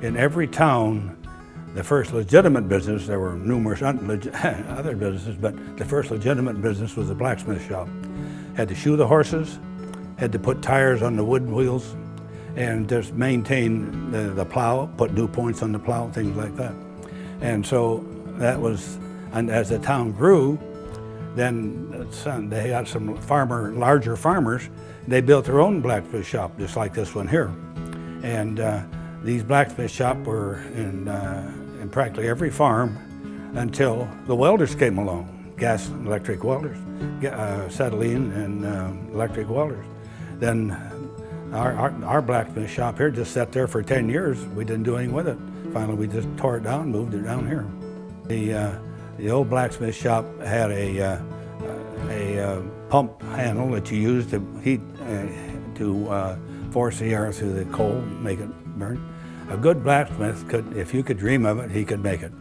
In every town, the first legitimate business, there were numerous other businesses, but the first legitimate business was a blacksmith shop. Had to shoe the horses, had to put tires on the wooden wheels, and just maintain the plow, put new points on the plow, things like that. And so that was, and as the town grew, then they got some larger farmers. They built their own blacksmith shop, just like this one here. And these blacksmith shops were in practically every farm until the welders came along, gas and electric welders, acetylene and electric welders. Then our blacksmith shop here just sat there for 10 years. We didn't do anything with it. Finally, we just tore it down, moved it down here. The old blacksmith shop had a pump handle that you used to heat, to force the air through the coal, make it burn. A good blacksmith could, if you could dream of it, he could make it.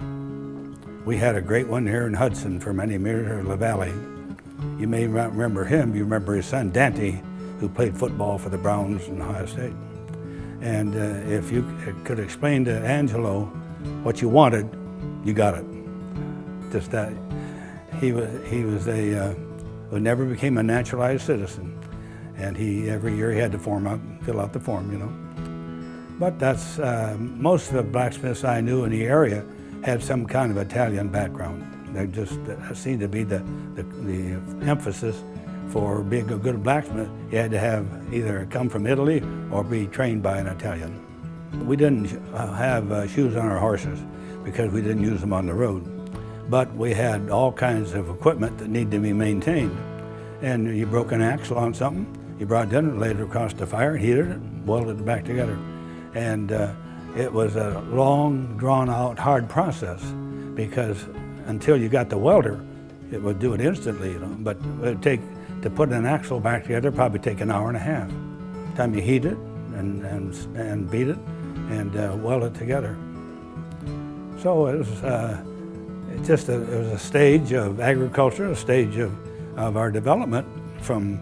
We had a great one here in Hudson for many years, or La Valley. You may not remember him, you remember his son Dante, who played football for the Browns in Ohio State. And if you could explain to Angelo what you wanted, you got it. Just that. He never became a naturalized citizen. And every year he had to fill out the form, you know. But that's, most of the blacksmiths I knew in the area had some kind of Italian background. They just seemed to be the emphasis for being a good blacksmith. You had to have either come from Italy or be trained by an Italian. We didn't have shoes on our horses because we didn't use them on the road. But we had all kinds of equipment that needed to be maintained. And you broke an axle on something, you brought it in, laid it across the fire, heated it, welded it back together. And it was a long, drawn-out, hard process because until you got the welder, it would do it instantly, you know. But it would take, to put an axle back together, probably take an hour and a half. Time you heat it and beat it and weld it together. So it was it was a stage of agriculture, a stage of our development from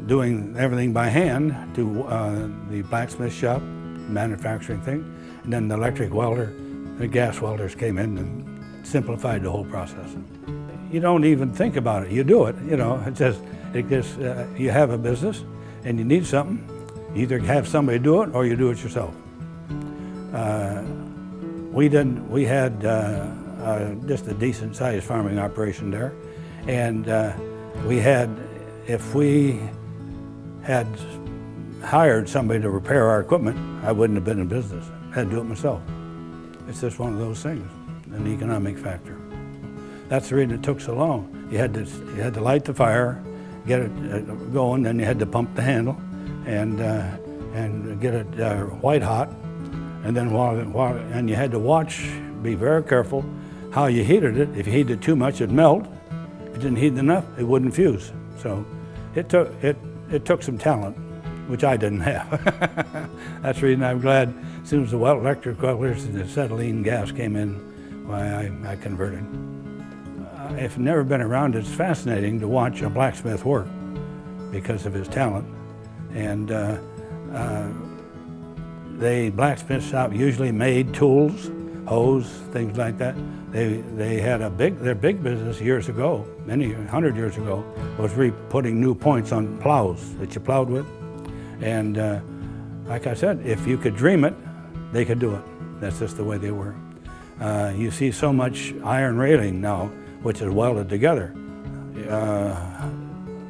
doing everything by hand to the blacksmith shop, manufacturing thing, and then the electric welder, the gas welders came in and simplified the whole process. You don't even think about it, you do it, you know. You have a business and you need something, you either have somebody do it or you do it yourself. We had just a decent sized farming operation there, and if we had hired somebody to repair our equipment, I wouldn't have been in business. I had to do it myself. It's just one of those things, an economic factor. That's the reason it took so long. You had to light the fire, get it going, then you had to pump the handle and get it white hot, and then and you had to watch, be very careful how you heated it. If you heated it too much, it'd melt. If you didn't heat it enough, it wouldn't fuse. So it took some talent, which I didn't have. That's the reason I'm glad as soon as the electric welders and the acetylene gas came in, why I converted. If you've never been around, it's fascinating to watch a blacksmith work because of his talent. And the blacksmith shop usually made tools, hoes, things like that. They had their big business years ago, many 100 years ago, was putting new points on plows that you plowed with. And like I said, if you could dream it, they could do it. That's just the way they were. You see so much iron railing now, which is welded together.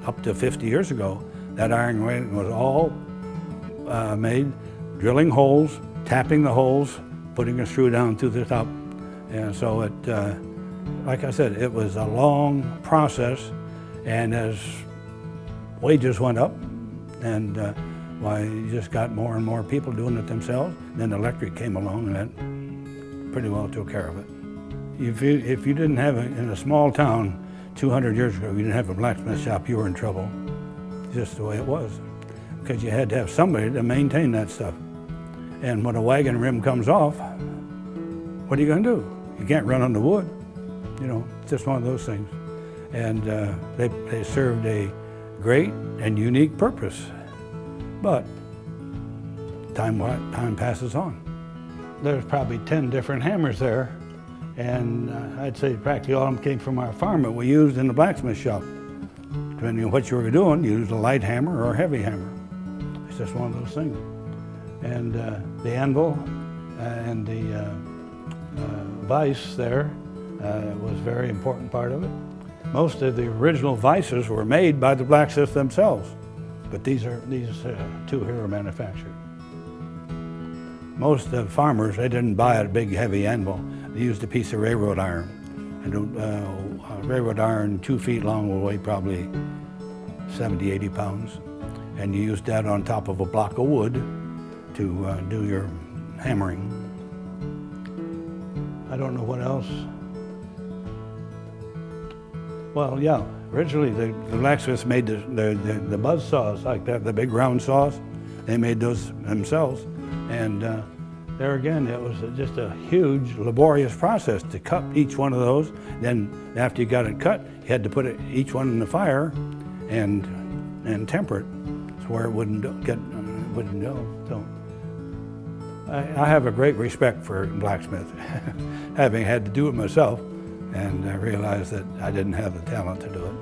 Up to 50 years ago, that iron railing was all made, drilling holes, tapping the holes, putting a screw down through the top. And so like I said, it was a long process, and as wages went up, and you just got more and more people doing it themselves, then electric came along and that pretty well took care of it. If you didn't have in a small town 200 years ago, you didn't have a blacksmith shop, you were in trouble. Just the way it was. Because you had to have somebody to maintain that stuff. And when a wagon rim comes off, what are you going to do? You can't run on the wood. You know, it's just one of those things. And they served a great and unique purpose. But time passes on. there's probably 10 different hammers there, and I'd say practically all of them came from our farm that we used in the blacksmith shop. Depending on what you were doing, you used a light hammer or a heavy hammer. It's just one of those things. And the anvil and the vise there was a very important part of it. Most of the original vices were made by the blacksmiths themselves, but these two here are manufactured. Most of the farmers, they didn't buy a big heavy anvil. They used a piece of railroad iron. And railroad iron 2 feet long will weigh probably 70, 80 pounds. And you used that on top of a block of wood to do your hammering. I don't know what else. Well, yeah, originally the blacksmiths made the buzz saws like that, the big round saws. They made those themselves. And there again, it was just a huge, laborious process to cut each one of those. Then after you got it cut, you had to put each one in the fire and temper it so where it wouldn't go. So I have a great respect for blacksmith, having had to do it myself, and I realized that I didn't have the talent to do it.